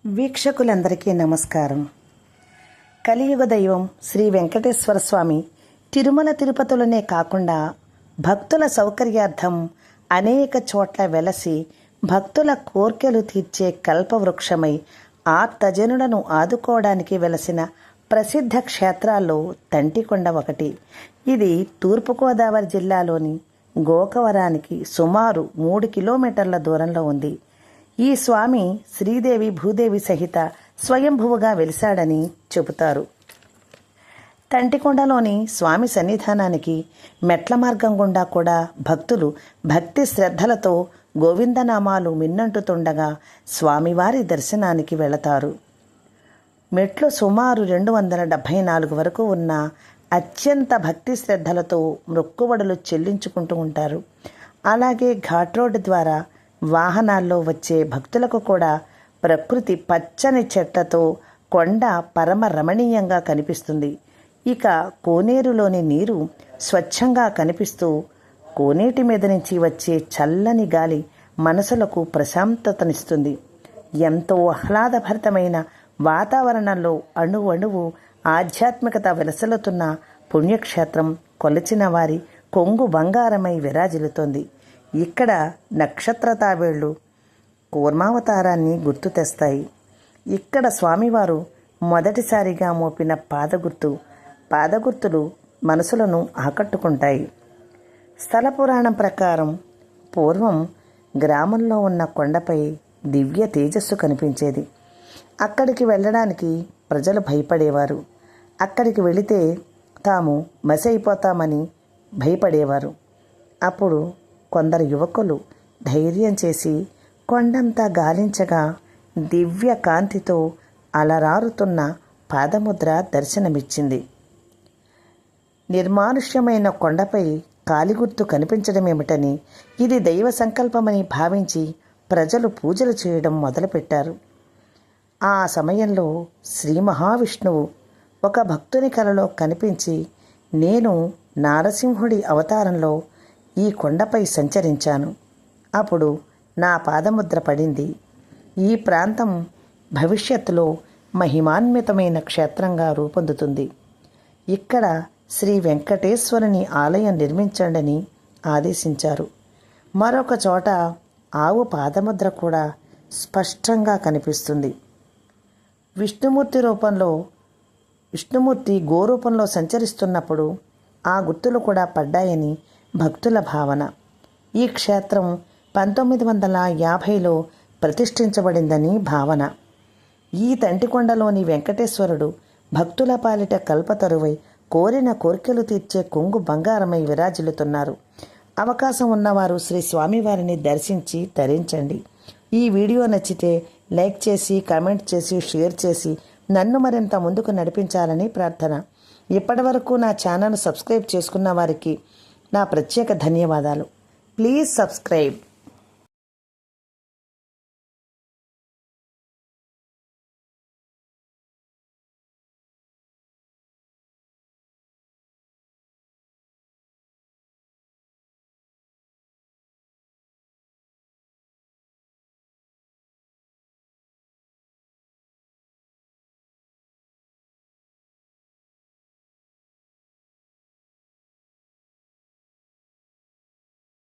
వీక్షకులందరికీ నమస్కారం. కలియుగ దైవం శ్రీ వెంకటేశ్వర స్వామి తిరుమల తిరుపతిలోనే కాకుండా భక్తుల సౌకర్యార్థం అనేక చోట్ల వెలసి భక్తుల కోర్కెలు తీర్చే కల్పవృక్షమై ఆర్తజనులను ఆదుకోవడానికి వెలసిన ప్రసిద్ధ క్షేత్రాల్లో తంటికొండ ఒకటి. ఇది తూర్పుగోదావరి జిల్లాలోని గోకవరానికి సుమారు 3 కిలోమీటర్ల దూరంలో ఉంది. ఈ స్వామి శ్రీదేవి భూదేవి సహిత స్వయంభువుగా వెలిశాడని చెబుతారు. తంటికొండలోని స్వామి సన్నిధానానికి మెట్ల మార్గం గుండా కూడా భక్తులు భక్తి శ్రద్ధలతో గోవిందనామాలు మిన్నంటుతుండగా స్వామివారి దర్శనానికి వెళతారు. మెట్లు సుమారు 274 వరకు ఉన్న అత్యంత భక్తి శ్రద్ధలతో మొక్కుబడులు చెల్లించుకుంటూ ఉంటారు. అలాగే ఘాట్ రోడ్డు ద్వారా వాహనాల్లో వచ్చే భక్తులకు కూడా ప్రకృతి పచ్చని చెట్లతో కొండ పరమ రమణీయంగా కనిపిస్తుంది. ఇక కోనేరులోని నీరు స్వచ్ఛంగా కనిపిస్తూ కోనేటి మీద నుంచి వచ్చే చల్లని గాలి మనసులకు ప్రశాంతతనిస్తుంది. ఎంతో ఆహ్లాదభరితమైన వాతావరణంలో అణువణువు ఆధ్యాత్మికత వెలసలుతున్న పుణ్యక్షేత్రం కొలిచిన వారి కొంగు బంగారమై విరాజిల్లుతోంది. ఇక్కడ నక్షత్ర తాబేళ్లు కూర్మావతారాన్ని గుర్తు తెస్తాయి. ఇక్కడ స్వామివారు మొదటిసారిగా మోపిన పాదగుర్తులు మనసులను ఆకట్టుకుంటాయి. స్థల పురాణం ప్రకారం పూర్వం గ్రామంలో ఉన్న కొండపై దివ్య తేజస్సు కనిపించేది. అక్కడికి వెళ్ళడానికి ప్రజలు భయపడేవారు. అక్కడికి వెళితే తాము మసైపోతామని భయపడేవారు. అప్పుడు కొందరు యువకులు ధైర్యం చేసి కొండంతా గాలించగా దివ్య కాంతితో అలరారుతున్న పాదముద్ర దర్శనమిచ్చింది. నిర్మానుష్యమైన కొండపై కాలిగుర్తు కనిపించడమేమిటని, ఇది దైవ సంకల్పమని భావించి ప్రజలు పూజలు చేయడం మొదలుపెట్టారు. ఆ సమయంలో శ్రీ మహావిష్ణువు ఒక భక్తుని కలలో కనిపించి, నేను నారసింహుడి అవతారంలో ఈ కొండపై సంచరించాను. అప్పుడు నా పాదముద్ర పడింది. ఈ ప్రాంతం భవిష్యత్తులో మహిమాన్వితమైన క్షేత్రంగా రూపొందుతుంది. ఇక్కడ శ్రీ వెంకటేశ్వరుని ఆలయం నిర్మించండని ఆదేశించారు. మరొక చోట ఆవు పాదముద్ర కూడా స్పష్టంగా కనిపిస్తుంది. విష్ణుమూర్తి గోరూపంలో సంచరిస్తున్నప్పుడు ఆ గుర్తులు కూడా పడ్డాయని భక్తుల భావన. ఈ క్షేత్రం 1950లో ప్రతిష్ఠించబడిందని భావన. ఈ తంటికొండలోని వెంకటేశ్వరుడు భక్తుల పాలిట కల్పతరువై కోరిన కోరికలు తీర్చే కొంగు బంగారమై విరాజిల్లుతున్నారు. అవకాశం ఉన్నవారు శ్రీ స్వామివారిని దర్శించి తరించండి. ఈ వీడియో నచ్చితే లైక్ చేసి, కామెంట్ చేసి, షేర్ చేసి నన్ను మరింత ముందుకు నడిపించాలని ప్రార్థన. ఇప్పటివరకు నా ఛానల్ సబ్స్క్రైబ్ చేసుకున్న వారికి నా ప్రత్యేక ధన్యవాదాలు. Please subscribe.